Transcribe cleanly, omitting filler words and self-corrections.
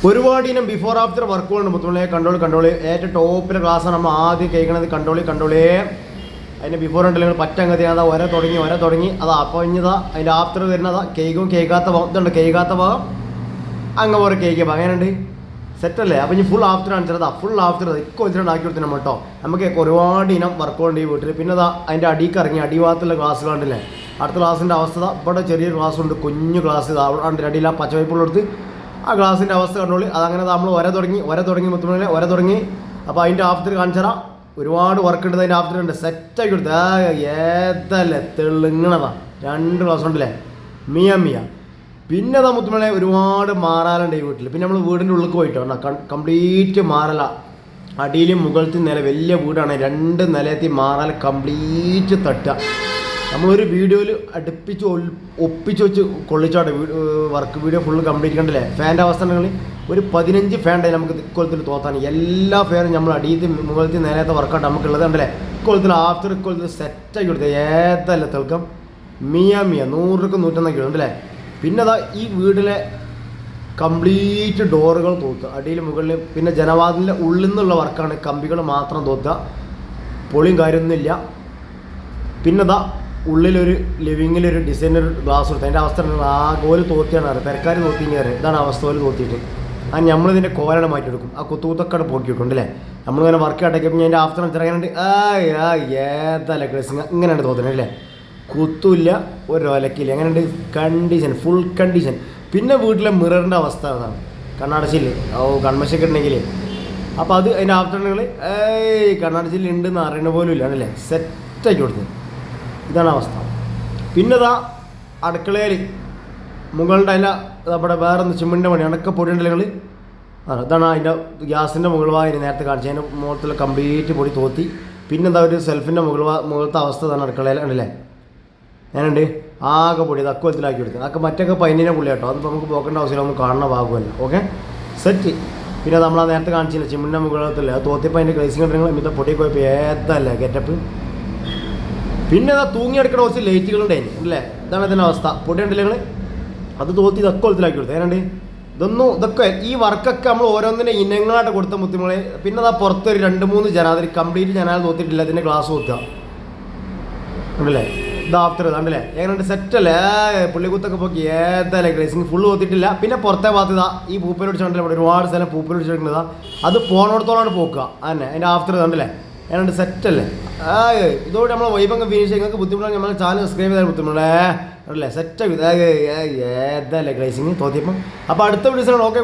ഒരുപാട് ഇനം before after വർക്കുകളുണ്ട് മുത്തുമണിയെ. കണ്ടോളി ഏറ്റവും ടോപ്പിലെ ക്ലാസ്സാണ് നമ്മൾ ആദ്യം കേൾക്കണത്. കണ്ടോളി അതിൻ്റെ ബിഫോർ ഉണ്ടല്ലോ പറ്റങ്ങതി അതാ ഒര തുടങ്ങി അതാ അപ്പഞ്ഞതാ അതിൻ്റെ ആഫ്റ്റർ വരുന്നതാ കേൾക്കാത്ത ഭാഗം ഇതുണ്ട്. കേൾക്കാത്ത ഭാഗം അങ്ങ് പോലെ കേൾക്കുക അങ്ങനെയുണ്ട്. സെറ്റല്ലേ? അപ്പം ഇനി ഫുൾ ആഫ്റ്റർ കാണിച്ചതാ. ഫുൾ ആഫ്റ്റർ ഇക്കൊച്ചിട്ട് ആക്കി കൊടുത്തു നമ്മൾ കേട്ടോ. നമുക്ക് ഒരുപാട് ഇനം വർക്കുകളുണ്ട് ഈ വീട്ടിൽ. പിന്നെ അതാ അതിൻ്റെ അടിക്ക് ഇറങ്ങി അടിഭാഗത്തുള്ള ക്ലാസ്സുകളുണ്ടല്ലേ. അടുത്ത ക്ലാസ്സിൻ്റെ അവസ്ഥ ഇവിടെ ചെറിയൊരു ക്ലാസ് ഉണ്ട്, കുഞ്ഞു ക്ലാസ് ഇതാ അവിടെ അടിയിൽ ആ പച്ചവയ്പ്പുള്ളടുത്ത് ആ ഗ്ലാസിൻ്റെ അവസ്ഥ കണ്ടോളി. അതങ്ങനെ നമ്മൾ ഒര തുടങ്ങി മുത്തുമണിനെ ഒര തുടങ്ങി. അപ്പോൾ അതിൻ്റെ ആഫ്റ്റർ കാണിച്ചറാം. ഒരുപാട് വർക്ക് ഉണ്ട് അതിൻ്റെ ആഫ്റ്റർ ഉണ്ട്. സെറ്റാക്കി കൊടുത്ത് ഏതല്ലേ തെളിങ്ങണതാ. 2 ക്ലാസ് ഉണ്ടല്ലേ മിയ. പിന്നെ അതാ മുത്തുമണിനെ ഒരുപാട് മാറാലുണ്ട് ഈ വീട്ടിൽ. പിന്നെ നമ്മൾ വീടിൻ്റെ ഉള്ളിൽ പോയിട്ടോ കംപ്ലീറ്റ് മാറല. അടിയിലും മുകളിലത്തെ നില വലിയ വീടാണ്. 2 നിലയത്തിൽ മാറാൽ കംപ്ലീറ്റ് തട്ടുക. നമ്മളൊരു വീഡിയോയിൽ അടുപ്പിച്ച് ഒപ്പിച്ച് വെച്ച് കൊള്ളിച്ചോട്ടെ വർക്ക് വീഡിയോ ഫുള്ള് കംപ്ലീറ്റ് കണ്ടല്ലേ. ഫാൻ്റെ അവസ്ഥ ഉണ്ടെങ്കിൽ ഒരു 15 ഫാൻ ഉണ്ടായി നമുക്ക് ഇക്കൊല്ലത്തിൽ തോത്താൻ. എല്ലാ ഫാനും നമ്മൾ അടിയത്തിൽ മുകളിലത്തെ നേരത്തെ വർക്കായിട്ട് നമുക്കുള്ളത് കണ്ടല്ലേ. ഇക്കൊല്ലത്തിൽ ആഫ്റ്റർ ഇക്കൊല്ലത്തിൽ സെറ്റാക്കി കൊടുത്തത് ഏതല്ല തിളക്കം മിയ 100ക്ക് 101 കിലോ ഉണ്ടല്ലേ. പിന്നെ അതാ ഈ വീടിലെ കംപ്ലീറ്റ് ഡോറുകൾ തോത്തുക അടിയിൽ മുകളിൽ. പിന്നെ ജനവാതിലിൻ്റെ ഉള്ളിൽ നിന്നുള്ള വർക്കാണ്, കമ്പികൾ മാത്രം തോത്തുക, പൊളിയും കാര്യമൊന്നുമില്ല. പിന്നെ അതാ ഉള്ളിലൊരു ലിവിങ്ങിലൊരു ഡിസൈനർ ഗ്ലാസ് കൊടുത്ത് അതിൻ്റെ അവസ്ഥ ആ കോല് തോത്തിയാണ് അറിയാം. പെരക്കാർ തോത്തിങ്ങി അറിയാം. ഇതാണ് അവസ്ഥ. കോല് തോത്തിയിട്ട് ആ നമ്മളിതിൻ്റെ കോലാണ് മാറ്റിയെടുക്കും. ആ കുത്തുകുത്തൊക്കെ പോക്കി വെക്കുന്നുണ്ടല്ലേ. നമ്മളിങ്ങനെ വർക്ക് അടയ്ക്കുമ്പോൾ ഞാൻ എൻ്റെ ആഫ്റ്റർ ഇറങ്ങാനുണ്ട്. ഏതല്ലേ ക്ലസിങ് ഇങ്ങനെയാണ് തോന്നുന്നത് അല്ലേ. കുത്തുമില്ല ഒരു ഒലക്കില്ല അങ്ങനെയുണ്ട്. Condition full condition. പിന്നെ വീട്ടിലെ മിററിൻ്റെ അവസ്ഥ അതാണ്. കണ്ണടച്ചില്ലേ കൺമശൊക്കെ ഉണ്ടെങ്കിൽ അപ്പോൾ അത് അതിൻ്റെ ആഫ്റ്റർ ഉണ്ടെങ്കിൽ കണ്ണടച്ചില്ല ഉണ്ടെന്ന് അറിയണ പോലും ഇല്ല ആണല്ലേ. സെറ്റാക്കി കൊടുത്തത് ഇതാണ് അവസ്ഥ. പിന്നെ ഇതാ അടുക്കളയിൽ മുകളുടെ അതിൻ്റെ നമ്മുടെ വേറെ ഒന്ന് ചിമ്മിൻ്റെ പണി അടക്ക പൊടി ഉണ്ടെങ്കിൽ ഇതാണ് അതിൻ്റെ ഗ്യാസിൻ്റെ മുകൾ ഭാഗം നേരത്തെ കാണിച്ചു. അതിൻ്റെ മുകളിൽ കംപ്ലീറ്റ് പൊടി തോത്തി. പിന്നെ എന്താ ഒരു സെൽഫിൻ്റെ മുകളിലത്തെ അവസ്ഥ ഇതാണ് അടുക്കളയിൽ ഉണ്ടല്ലേ. ഞാനുണ്ട് ആകെ പൊടി തക്കുവലത്തിലാക്കി എടുത്തത്. അതൊക്കെ മറ്റൊക്കെ പൈനിനെ പുള്ളി കേട്ടോ. അതിപ്പോൾ നമുക്ക് പോക്കേണ്ട ആവശ്യമില്ല, നമുക്ക് കാണുന്ന ഭാഗമല്ല. Okay set. പിന്നെ നമ്മൾ ആ നേരത്തെ കാണിച്ചില്ല ചിമ്മിൻ്റെ മുകളിലത്തില്ല അത് തോത്തിയപ്പോൾ അതിൻ്റെ ഗ്ലേസിങ് ഉണ്ടെങ്കിൽ ഇന്നത്തെ പൊടി പോയപ്പോൾ ഏതല്ല ഗെറ്റപ്പ്. പിന്നെ അതാ തൂങ്ങിയെടുക്കുന്ന കുറച്ച് ലൈറ്റുകളുണ്ടായിരുന്നു അല്ലേ. ഇതാണ് ഇതിൻ്റെ അവസ്ഥ. പൊടി ഉണ്ടല്ലെങ്കിൽ അത് തോത്തി തക്കുവലത്തിലാക്കി കൊടുത്തത്. ഞാനുണ്ട് ഇതൊക്കെ ഈ വർക്കൊക്കെ നമ്മൾ ഓരോന്നിൻ്റെ ഇനങ്ങളായിട്ട് കൊടുത്ത മുത്തുമളെ. പിന്നെ അതാ പുറത്തൊരു 2-3 ജനാതിൽ കംപ്ലീറ്റ് ജനാൽ തോത്തിയിട്ടില്ല. അതിൻ്റെ ഗ്ലാസ് തോത്തുക ഉണ്ടല്ലേ. ഇത് ആഫ്റ്റർ ഇതാണ്ടല്ലേ എങ്ങനെയുണ്ട്. സെറ്റല്ലേ പുള്ളിക്കുത്തൊക്കെ പോക്കി ഏതല്ലേ ഗ്ലേസിങ് ഫുള്ള് തോത്തിയിട്ടില്ല. പിന്നെ പുറത്തെ ഭാഗത്ത് ഇതാ ഈ പൂപ്പൽ പിടിച്ചിട്ടുണ്ടല്ലേ. ഇവിടെ ഒരുപാട് സ്ഥലം പൂപ്പൽ പിടിച്ചിട്ടുള്ളതാ. അത് പോണോടത്തോളാണ് പോക്കുക അതന്നെ. അതിൻ്റെ ആഫ്റ്റർ ഇതാണ്ടല്ലേ എങ്ങനെയുണ്ട്. സെറ്റല്ലേ ഇതോടെ നമ്മൾ വൈബങ്ങ് ഫിനിഷ് നിങ്ങൾക്ക് ബുദ്ധിമുട്ടാണ് നമ്മൾ ചാനൽ സബ്സ്ക്രൈബ് ചെയ്താൽ ബുദ്ധിമുട്ടേ അല്ലേ. സെറ്റ് ഏതല്ലേ ഗ്ലേസിങ് തോത്തിയപ്പം. അപ്പോൾ അടുത്ത വീഡിയോസിലാണ്. ഓക്കെ.